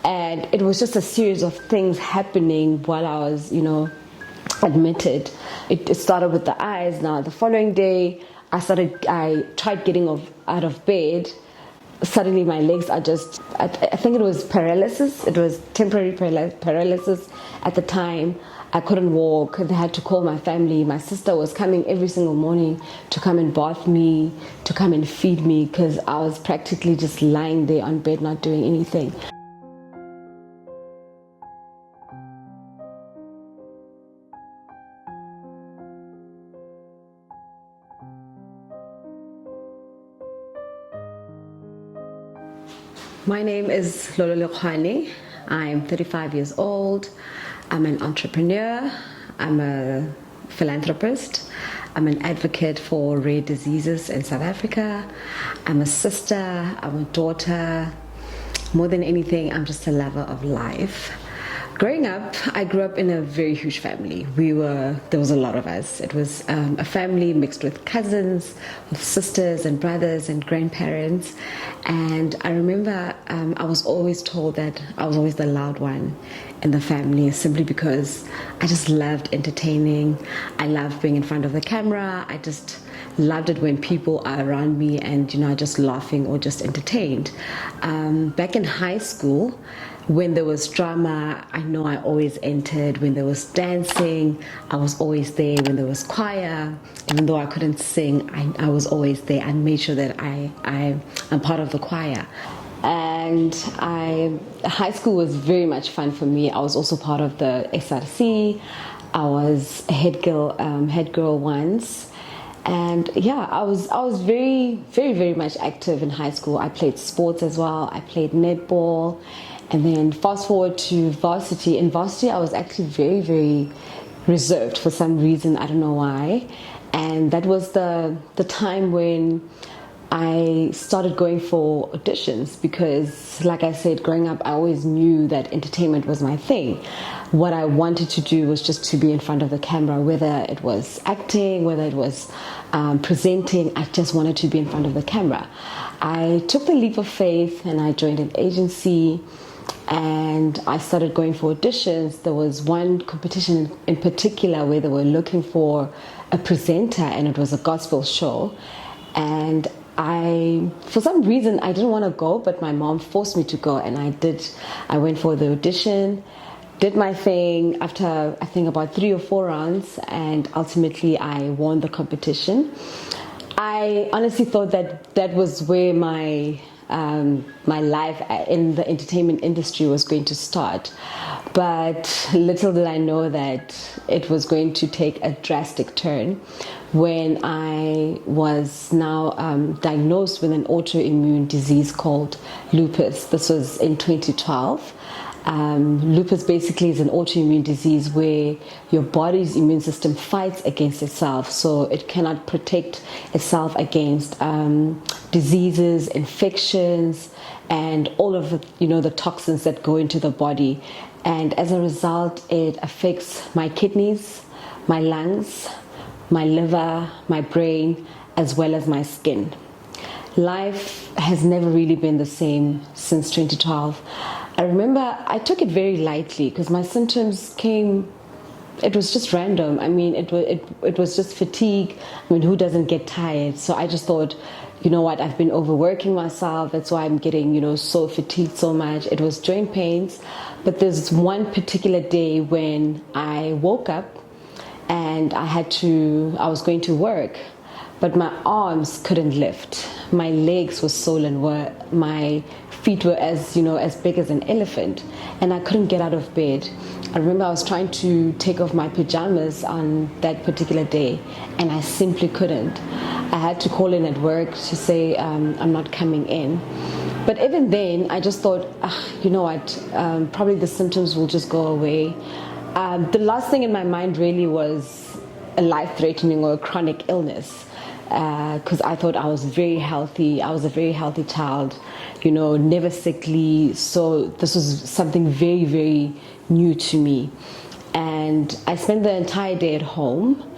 And it was just a series of things happening while I was, admitted. It started with the eyes. Now, the following day, I tried getting out of bed. Suddenly my legs are just, I think it was paralysis. It was temporary paralysis at the time. I couldn't walk. They had to call my family. My sister was coming every single morning to come and bath me, to come and feed me, because I was practically just lying there on bed, not doing anything. My name is Lolo Lekgoane. I'm 35 years old. I'm an entrepreneur. I'm a philanthropist. I'm an advocate for rare diseases in South Africa. I'm a sister. I'm a daughter. More than anything, I'm just a lover of life. Growing up, I grew up in a very huge family. There was a lot of us. It was a family mixed with cousins, with sisters and brothers and grandparents. And I remember I was always told that I was always the loud one in the family, simply because I just loved entertaining. I loved being in front of the camera. I just loved it when people are around me and, just laughing or just entertained. Back in high school, when there was drama, I know I always entered. When there was dancing, I was always there. When there was choir, even though I couldn't sing, I was always there. I made sure that I'm part of the choir. And high school was very much fun for me. I was also part of the SRC. I was a head girl once. And yeah, I was very, very, very much active in high school. I played sports as well. I played netball. And then fast forward to varsity. In varsity, I was actually very, very reserved for some reason. I don't know why. And that was the time when I started going for auditions, because, like I said, growing up, I always knew that entertainment was my thing. What I wanted to do was just to be in front of the camera, whether it was acting, whether it was presenting. I just wanted to be in front of the camera. I took the leap of faith and I joined an agency. And I started going for auditions. There was one competition in particular where they were looking for a presenter, and it was a gospel show. And for some reason, I didn't want to go, but my mom forced me to go, and I did. I went for the audition, did my thing after, I think, about 3 or 4 rounds, and ultimately I won the competition. I honestly thought that was where my life in the entertainment industry was going to start. But little did I know that it was going to take a drastic turn when I was now diagnosed with an autoimmune disease called lupus. This was in 2012. Lupus basically is an autoimmune disease where your body's immune system fights against itself, so it cannot protect itself against diseases, infections, and all of the toxins that go into the body. And as a result, it affects my kidneys, my lungs, my liver, my brain, as well as my skin. Life has never really been the same since 2012. I remember I took it very lightly because my symptoms came, it was just random. I mean, it was just fatigue. I mean, who doesn't get tired? So I just thought, you know what, I've been overworking myself. That's why I'm getting, so fatigued so much. It was joint pains. But there's one particular day when I woke up and I was going to work, but my arms couldn't lift. My legs were swollen, my feet were as big as an elephant, and I couldn't get out of bed. I remember I was trying to take off my pajamas on that particular day, and I simply couldn't. I had to call in at work to say I'm not coming in. But even then, I just thought, you know what, probably the symptoms will just go away. The last thing in my mind really was a life-threatening or a chronic illness, because I thought I was very healthy. I was a very healthy child, never sickly. So this was something very, very new to me. And I spent the entire day at home.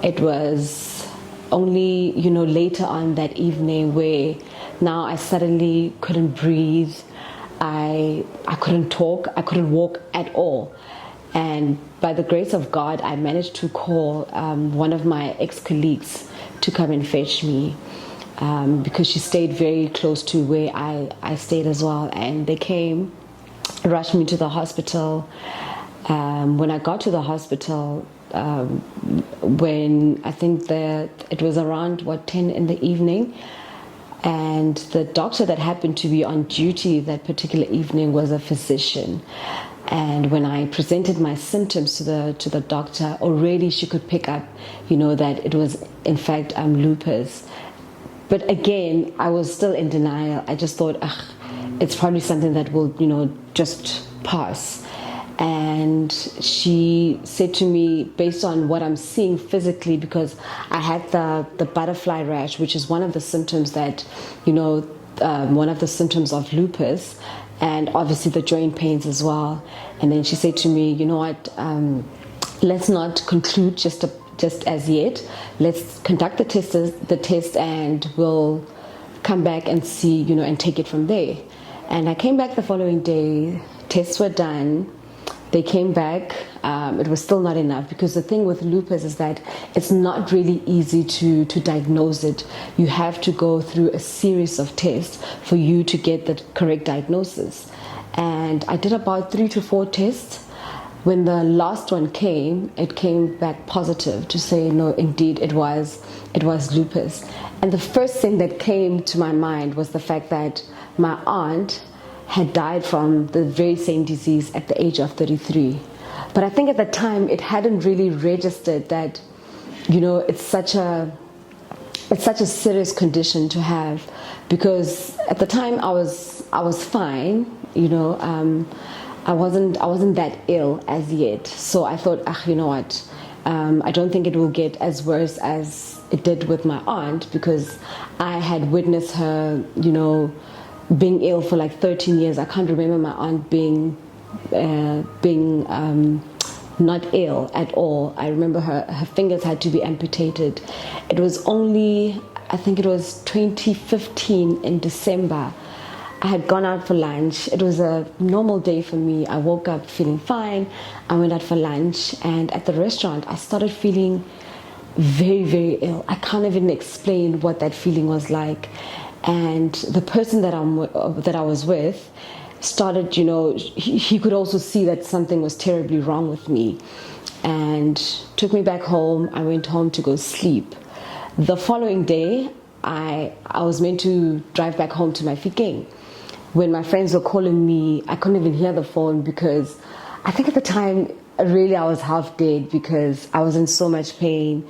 It was only, later on that evening where now I suddenly couldn't breathe. I couldn't talk, I couldn't walk at all. And by the grace of God, I managed to call one of my ex-colleagues to come and fetch me, because she stayed very close to where I stayed as well. And they came, rushed me to the hospital. When I got to the hospital, when I think it was around 10 in the evening, and the doctor that happened to be on duty that particular evening was a physician. And when I presented my symptoms to the doctor, already she could pick up, that it was in fact lupus. But again, I was still in denial. I just thought, it's probably something that will, just pass. And she said to me, based on what I'm seeing physically, because I had the butterfly rash, which is one of the symptoms that, one of the symptoms of lupus, and obviously the joint pains as well. And then she said to me, you know what, let's not conclude just as yet. Let's conduct the test, and we'll come back and see, and take it from there. And I came back the following day. Tests were done. They came back. It was still not enough, because the thing with lupus is that it's not really easy to diagnose it. You have to go through a series of tests for you to get the correct diagnosis. And I did about 3 to 4 tests. When the last one came, it came back positive to say, no, indeed, it was lupus. And the first thing that came to my mind was the fact that my aunt had died from the very same disease at the age of 33. But I think at the time it hadn't really registered that, it's such a serious condition to have, because at the time I was fine, I wasn't that ill as yet. So I thought, you know what, I don't think it will get as worse as it did with my aunt, because I had witnessed her, being ill for like 13 years. I can't remember my aunt being not ill at all. I remember her fingers had to be amputated. It was only, I think it was 2015 in December. I had gone out for lunch. It was a normal day for me. I woke up feeling fine. I went out for lunch, and at the restaurant I started feeling very, very ill. I can't even explain what that feeling was like. And the person that I was with started, he could also see that something was terribly wrong with me, and took me back home. I went home to go sleep. The following day, I was meant to drive back home to my Fikeng. When my friends were calling me, I couldn't even hear the phone, because I think at the time, really, I was half dead, because I was in so much pain.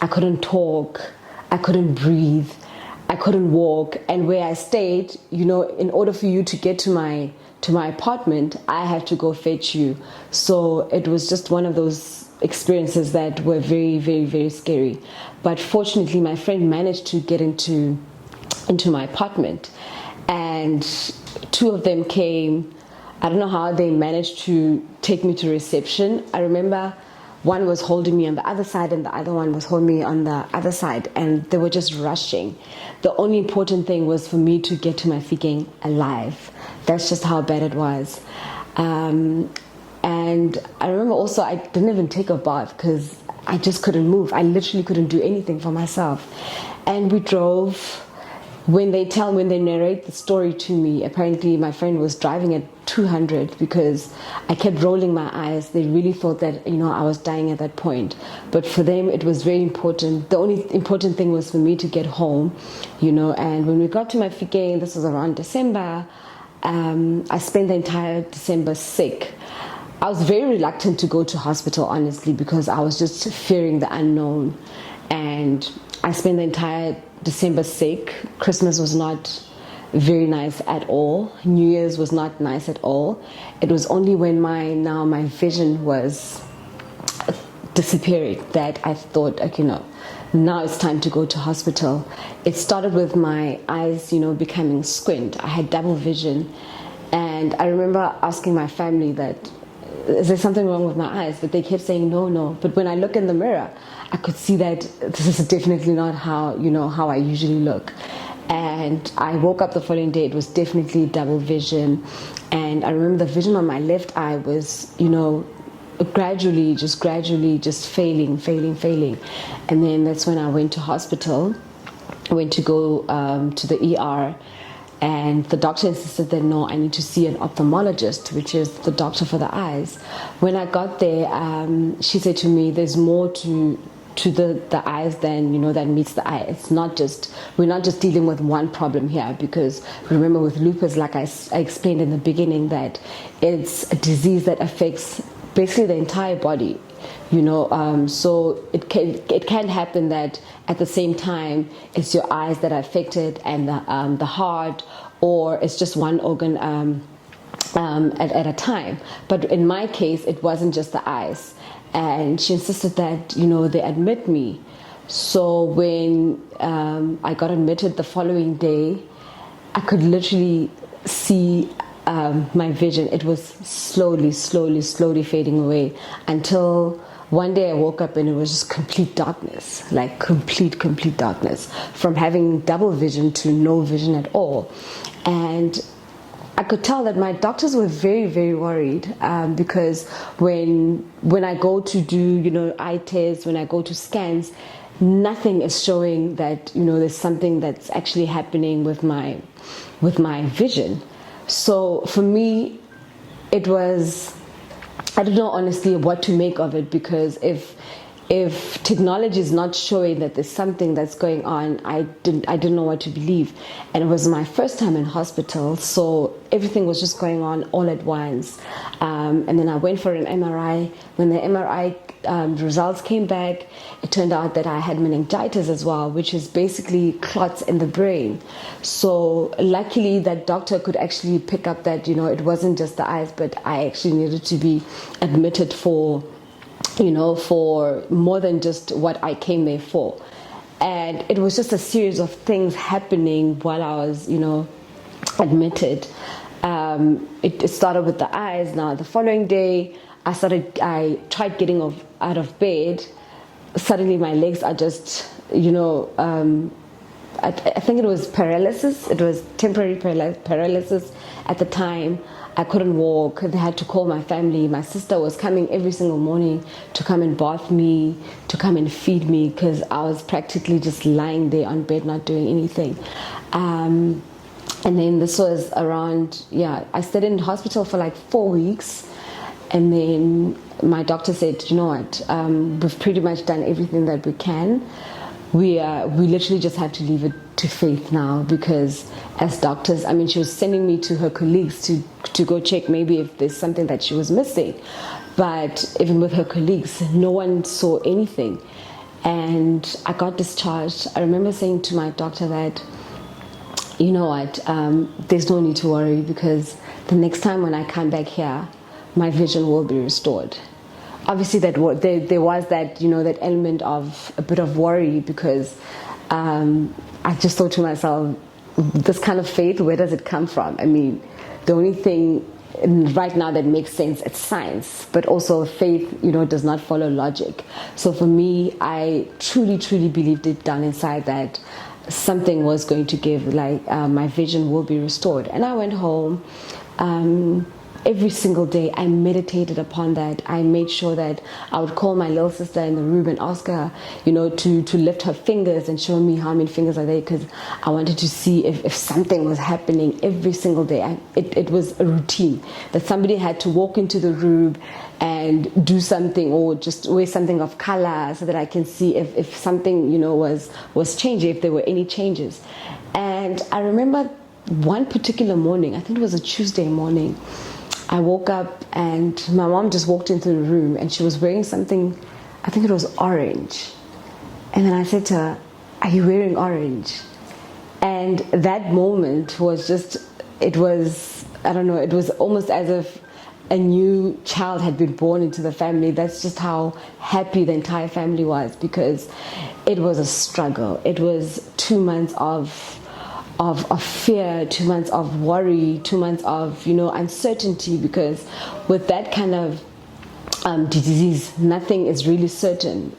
I couldn't talk. I couldn't breathe. I couldn't walk. And where I stayed, in order for you to get to my apartment, I had to go fetch you. So it was just one of those experiences that were very, very, very scary. But fortunately, my friend managed to get into my apartment, and 2 of them came. I don't know how they managed to take me to reception. I remember one was holding me on the other side, and the other one was holding me on the other side, and they were just rushing. The only important thing was for me to get to my Fikeng alive. That's just how bad it was. And I remember also I didn't even take a bath, because I just couldn't move. I literally couldn't do anything for myself. And we drove. When they narrate the story to me, apparently my friend was driving at 200, because I kept rolling my eyes. They really thought that, I was dying at that point. But for them, it was very important. The only important thing was for me to get home, and when we got to my Fikeng, this was around December, I spent the entire December sick. I was very reluctant to go to hospital, honestly, because I was just fearing the unknown. And I spent the entire December sick. Christmas was not very nice at all. New Year's was not nice at all. It was only when my vision was disappearing that I thought, okay, no, now it's time to go to hospital. It started with my eyes, becoming squint. I had double vision. And I remember asking my family that, is there something wrong with my eyes? But they kept saying, no. But when I look in the mirror, I could see that this is definitely not how I usually look. And I woke up the following day, it was definitely double vision. And I remember the vision on my left eye was, gradually just failing. And then that's when I went to hospital. I went to go to the ER, and the doctor insisted that no, I need to see an ophthalmologist, which is the doctor for the eyes. When I got there, she said to me, there's more to the eyes than that meets the eye. It's not just, we're not just dealing with one problem here, because remember with lupus, like I explained in the beginning, that it's a disease that affects basically the entire body, so it can happen that at the same time it's your eyes that are affected and the heart, or it's just one organ at a time. But in my case, it wasn't just the eyes. And she insisted that, they admit me. So when I got admitted the following day, I could literally see my vision. It was slowly fading away, until one day I woke up and it was just complete darkness, like complete darkness, from having double vision to no vision at all. And I could tell that my doctors were very, very worried, because when I go to do, eye tests, when I go to scans, nothing is showing that, there's something that's actually happening with my vision. So for me, it was, I don't know honestly what to make of it, because if technology is not showing that there's something that's going on, I didn't know what to believe. And it was my first time in hospital, so everything was just going on all at once. And then I went for an MRI. When the MRI results came back, it turned out that I had meningitis as well, which is basically clots in the brain. So luckily that doctor could actually pick up that, it wasn't just the eyes, but I actually needed to be admitted for more than just what I came there for. And it was just a series of things happening while I was, admitted. It started with the eyes. Now the following day, I tried getting out of bed. Suddenly my legs are just, I think it was paralysis. It was temporary paralysis at the time. I couldn't walk. They had to call my family. My sister was coming every single morning to come and bath me, to come and feed me, because I was practically just lying there on bed, not doing anything. And then this was around, I stayed in hospital for like 4 weeks. And then my doctor said, you know what, we've pretty much done everything that we can. We literally just have to leave it to faith now, because as doctors, she was sending me to her colleagues to go check maybe if there's something that she was missing. But even with her colleagues, no one saw anything. And I got discharged. I remember saying to my doctor that, you know what, there's no need to worry, because the next time when I come back here, my vision will be restored. Obviously, there was that, that element of a bit of worry, because I just thought to myself, this kind of faith, where does it come from? The only thing right now that makes sense, it's science, but also faith, does not follow logic. So for me, I truly believed it down inside that something was going to give, my vision will be restored. And I went home. Every single day I meditated upon that. I made sure that I would call my little sister in the room and ask her, to lift her fingers and show me how many fingers are there, because I wanted to see if something was happening every single day. It was a routine that somebody had to walk into the room and do something, or just wear something of color, so that I can see if something, was changing, if there were any changes. And I remember one particular morning, I think it was a Tuesday morning, I woke up and my mom just walked into the room and she was wearing something, I think it was orange. And then I said to her, "Are you wearing orange?" And that moment was just, it was almost as if a new child had been born into the family. That's just how happy the entire family was, because it was a struggle. It was 2 months of fear, 2 months of worry, 2 months of uncertainty, because with that kind of disease, nothing is really certain.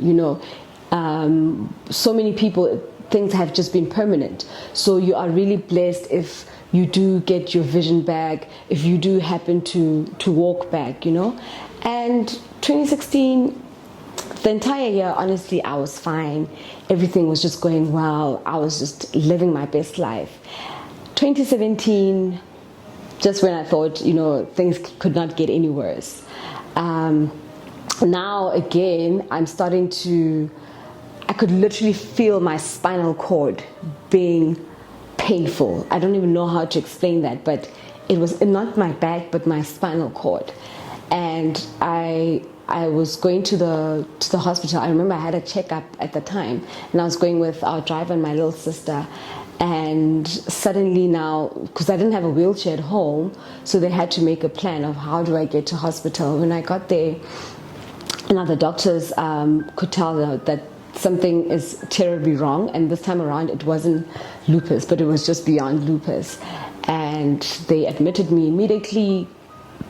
So many people things have just been permanent. So you are really blessed if you do get your vision back, if you do happen to walk back, And 2016, the entire year, honestly, I was fine. Everything was just going well. I was just living my best life. 2017, just when I thought, things could not get any worse. Now, again, I'm starting to, I could literally feel my spinal cord being painful. I don't even know how to explain that, but it was not my back, but my spinal cord. And I was going to the hospital. I remember I had a checkup at the time, and I was going with our driver and my little sister. And suddenly now, because I didn't have a wheelchair at home, so they had to make a plan of how do I get to hospital. When I got there, now the doctors could tell that something is terribly wrong, and this time around it wasn't lupus, but it was just beyond lupus. And they admitted me immediately.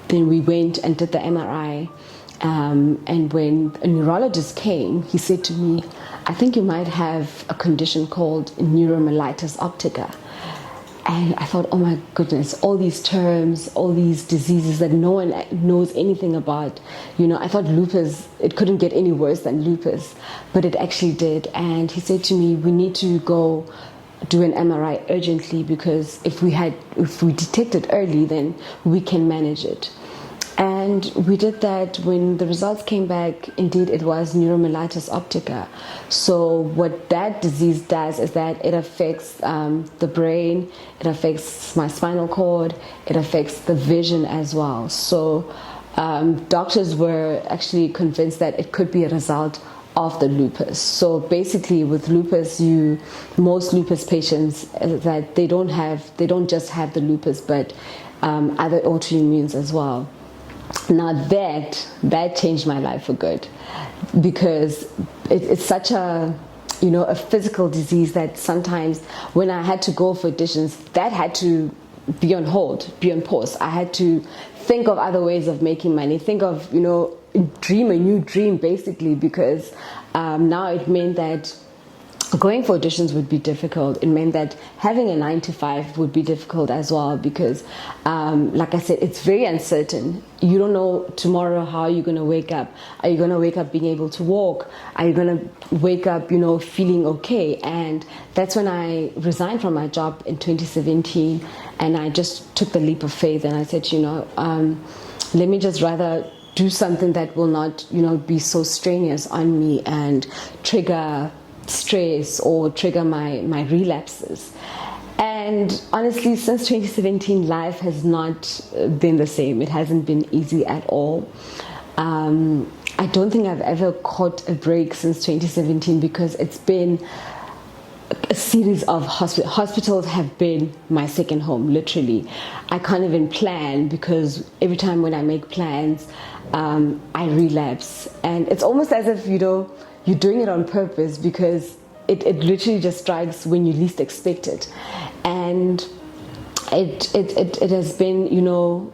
Then we went and did the MRI. And when a neurologist came, he said to me, I think you might have a condition called neuromyelitis optica. And I thought, oh my goodness, all these terms, all these diseases that no one knows anything about. I thought lupus, it couldn't get any worse than lupus, but it actually did. And he said to me, we need to go do an MRI urgently, because if we detect it early, then we can manage it. And we did that. When the results came back, indeed it was neuromyelitis optica. So what that disease does is that it affects the brain, it affects my spinal cord, it affects the vision as well. So doctors were actually convinced that it could be a result of the lupus. So basically with lupus, most lupus patients, that they don't just have the lupus, but other autoimmunes as well. Now that changed my life for good, because it's such a physical disease that sometimes when I had to go for auditions, that had to be on hold, be on pause. I had to think of other ways of making money, think of dream a new dream basically, because now it meant that going for auditions would be difficult. It meant that having a 9-to-5 would be difficult as well, because like I said, it's very uncertain. You don't know tomorrow how you're going to wake up. Are you going to wake up being able to walk? Are you going to wake up feeling okay? And that's when I resigned from my job in 2017, and I just took the leap of faith, and I said, let me just rather do something that will not be so strenuous on me and trigger stress or trigger my relapses. And honestly, since 2017, life has not been the same. It hasn't been easy at all. I don't think I've ever caught a break since 2017, because it's been a series of hospitals have been my second home, literally. I can't even plan, because every time when I make plans, I relapse. And it's almost as if, you're doing it on purpose, because it literally just strikes when you least expect it. And it has been,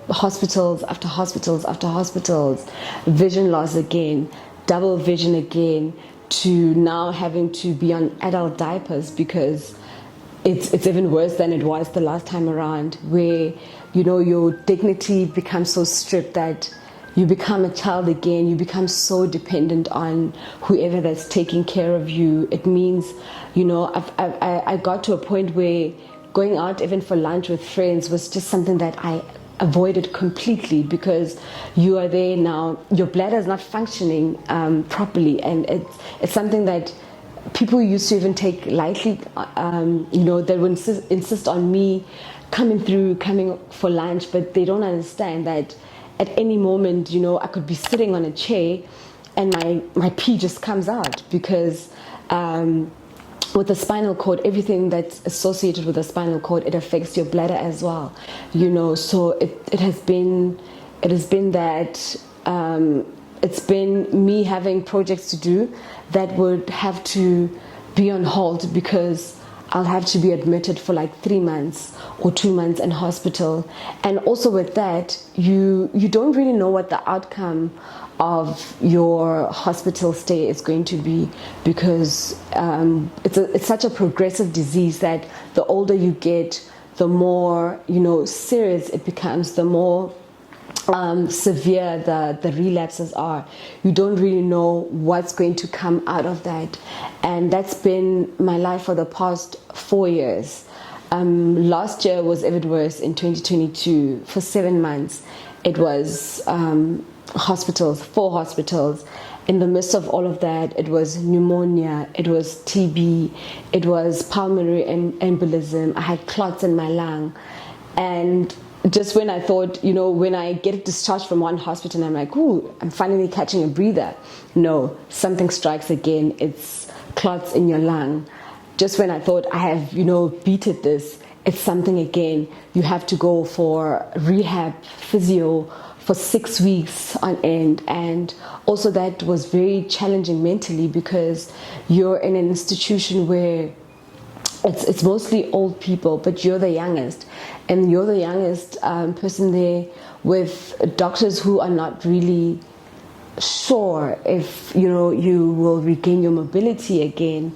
hospitals after hospitals after hospitals, vision loss again, double vision again, to now having to be on adult diapers, because it's even worse than it was the last time around, where your dignity becomes so stripped that you become a child again. You become so dependent on whoever that's taking care of you. It means, I got to a point where going out even for lunch with friends was just something that I avoided completely, because you are there now, your bladder is not functioning properly, and it's something that people used to even take lightly. They would insist on me coming for lunch, but they don't understand that at any moment, I could be sitting on a chair and my pee just comes out, because with the spinal cord, everything that's associated with the spinal cord, it affects your bladder as well. So it has been that it's been me having projects to do that would have to be on hold, because I'll have to be admitted for like 3 months or 2 months in hospital. And also with that, you don't really know what the outcome of your hospital stay is going to be, because it's such a progressive disease that the older you get, the more serious it becomes, the more severe the relapses are. You don't really know what's going to come out of that, and that's been my life for the past 4 years. Last year was even worse. In 2022, for 7 months, it was 4 hospitals. In the midst of all of that, it was pneumonia, it was TB, it was pulmonary embolism. I had clots in my lung, and just when I thought, when I get discharged from one hospital, I'm like, ooh, I'm finally catching a breather. No, something strikes again. It's clots in your lung. Just when I thought I have, beaten this, it's something again. You have to go for rehab, physio, for 6 weeks on end. And also that was very challenging mentally, because you're in an institution where it's mostly old people, but you're the youngest, and you're the youngest person there, with doctors who are not really sure if you will regain your mobility again,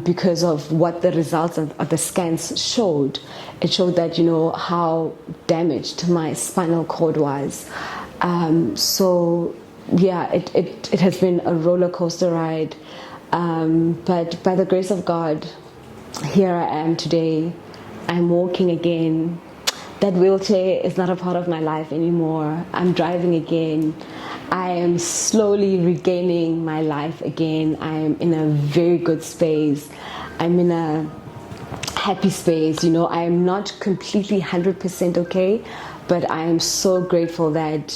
because of what the results of the scans showed. It showed that how damaged my spinal cord was. So yeah, it has been a roller coaster ride, but by the grace of God, here I am today. I'm walking again. That wheelchair is not a part of my life anymore. I'm driving again. I am slowly regaining my life again. I'm in a very good space. I'm in a happy space. I am not completely 100% okay, but I am so grateful that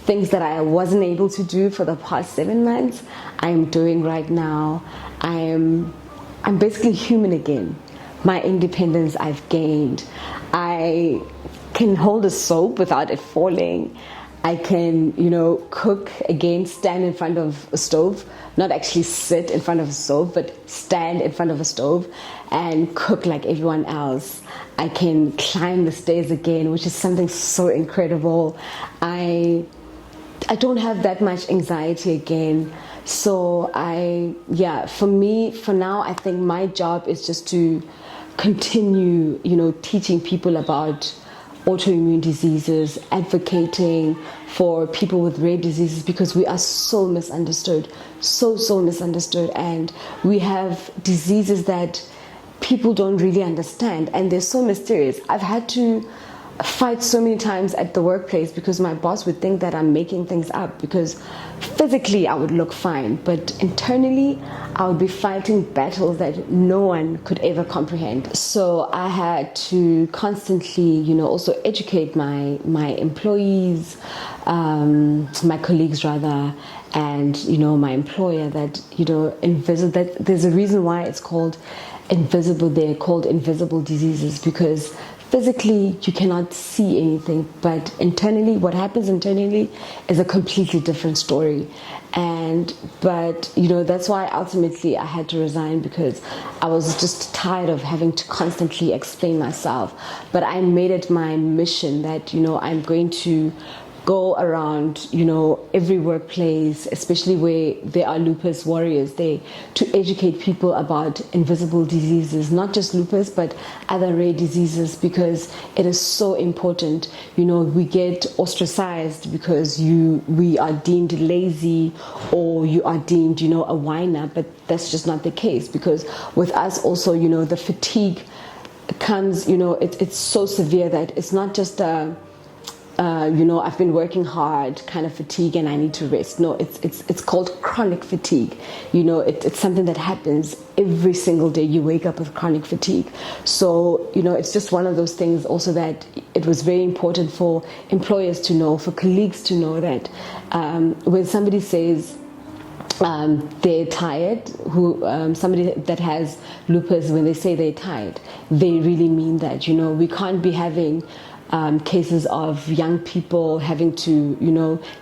things that I wasn't able to do for the past 7 months, I am doing right now. I'm basically human again. My independence I've gained. I can hold a soap without it falling. I can, cook again, stand in front of a stove, not actually sit in front of a stove, but stand in front of a stove and cook like everyone else. I can climb the stairs again, which is something so incredible. I don't have that much anxiety again. So for me, for now, I think my job is just to continue, teaching people about autoimmune diseases, advocating for people with rare diseases, because we are so misunderstood, so misunderstood, and we have diseases that people don't really understand, and they're so mysterious. I've had to fight so many times at the workplace because my boss would think that I'm making things up, because physically I would look fine, but internally I would be fighting battles that no one could ever comprehend. So I had to constantly, also educate my employees, my colleagues rather, and my employer that that there's a reason why it's called invisible. They're called invisible diseases because physically you cannot see anything, but internally, what happens internally is a completely different story. But that's why ultimately I had to resign, because I was just tired of having to constantly explain myself. But I made it my mission that I'm going to go around, every workplace, especially where there are lupus warriors there, to educate people about invisible diseases, not just lupus, but other rare diseases, because it is so important. We get ostracized because we are deemed lazy, or you are deemed, a whiner, but that's just not the case, because with us also, the fatigue comes, it's so severe that it's not just I've been working hard kind of fatigue and I need to rest. No, it's called chronic fatigue. It's something that happens every single day. You wake up with chronic fatigue. So, it's just one of those things also that it was very important for employers to know, for colleagues to know that when somebody says they're tired, somebody that has lupus, when they say they're tired, they really mean that. We can't be having cases of young people having to,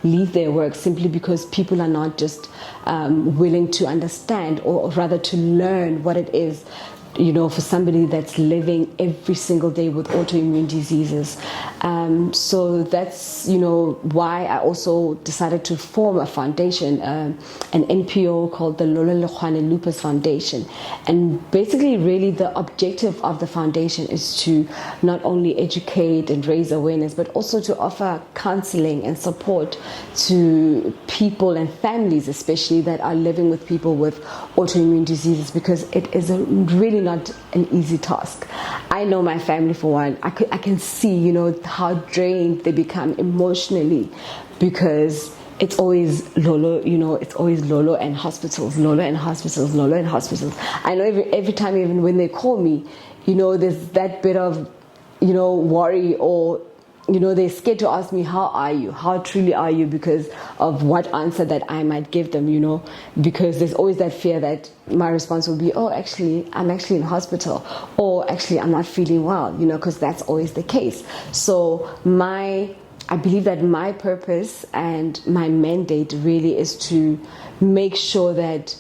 leave their work simply because people are not just willing to understand, or rather to learn what it is for somebody that's living every single day with autoimmune diseases. So that's, why I also decided to form a foundation, an NPO called the Lolo Lekgoane Lupus Foundation. And basically, really, the objective of the foundation is to not only educate and raise awareness, but also to offer counseling and support to people and families, especially that are living with people with autoimmune diseases, because it is really not an easy task. I know my family, for one. I can see, how drained they become emotionally, because it's always Lolo, it's always Lolo and hospitals, Lolo and hospitals, Lolo and hospitals. I know every time, even when they call me, there's that bit of, worry, or they're scared to ask me, how are you? How truly are you? Because of what answer that I might give them, because there's always that fear that my response will be, oh, actually, I'm actually in hospital, or actually, I'm not feeling well, because that's always the case. So I believe that my purpose and my mandate really is to make sure that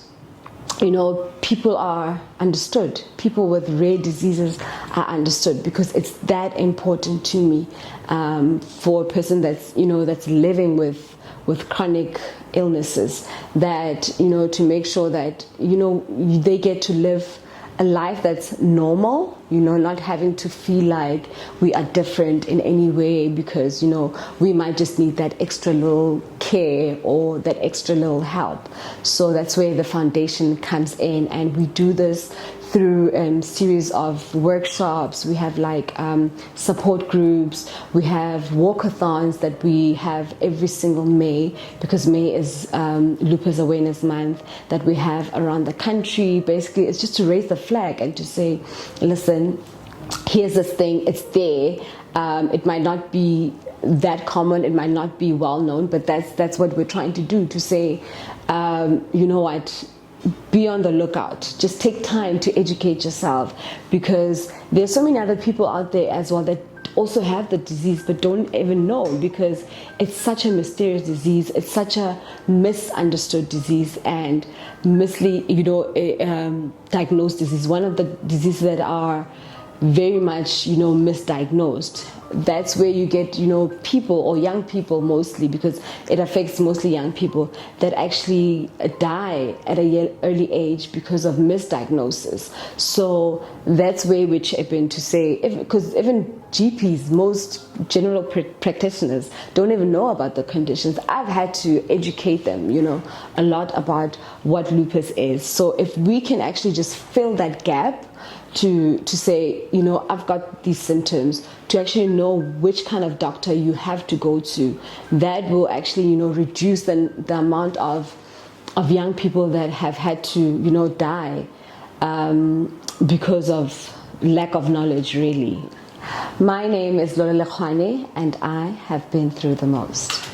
people are understood. People with rare diseases are understood, because it's that important to me, for a person that's that's living with chronic illnesses, that to make sure that they get to live a life that's normal, not having to feel like we are different in any way, because we might just need that extra little care or that extra little help. So that's where the foundation comes in, and we do this through a series of workshops. We have support groups. We have walkathons that we have every single May, because May is Lupus Awareness Month, that we have around the country. Basically, it's just to raise the flag and to say, listen, here's this thing, it's there. It might not be that common, it might not be well known, but that's what we're trying to do, to say, what, be on the lookout. Just take time to educate yourself, because there's so many other people out there as well that also have the disease but don't even know, because it's such a mysterious disease. It's such a misunderstood disease and diagnosed disease. One of the diseases that are very much misdiagnosed. That's where you get people, or young people mostly, because it affects mostly young people, that actually die at an early age because of misdiagnosis. So that's where we chip in to say, because even GPs, most general practitioners, don't even know about the conditions. I've had to educate them a lot about what lupus is. So if we can actually just fill that gap, to say, I've got these symptoms, to actually know which kind of doctor you have to go to, that will actually, reduce the amount of young people that have had to, die because of lack of knowledge, really. My name is Lolo Lekgoane, and I have been through the most.